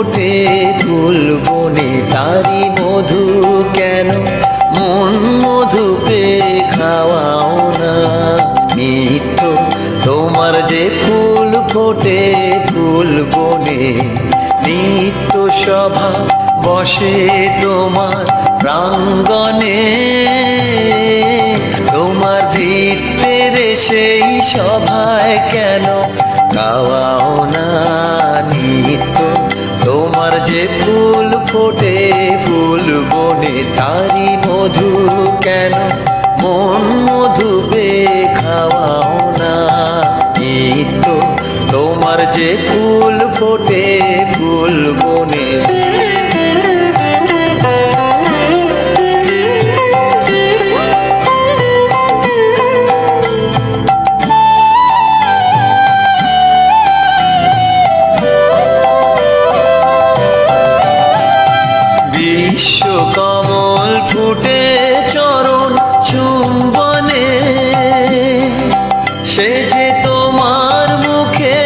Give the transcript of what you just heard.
ফোটে ফুল বনে তারি মধু কেন মন মধু পেয়ে খাওয়াও না নিত্য তোমার যে ফুল ফোটে ফুল বনে নিত্য সভা বসে তোমার প্রাঙ্গণে তোমার ভিতরের সেই সভায় কেন গাওয়াও না নিত্য তোমার যে ফুল ফোটে ফুল বনে তারি মধু কেন মন মধু পেয়ে খাওয়াও না নিত্য তোমার যে ফুল ফোটে ফুল বনে বিশ্বকমল ফুটে চরণ চুম্বনে সে যে তোমার মুখে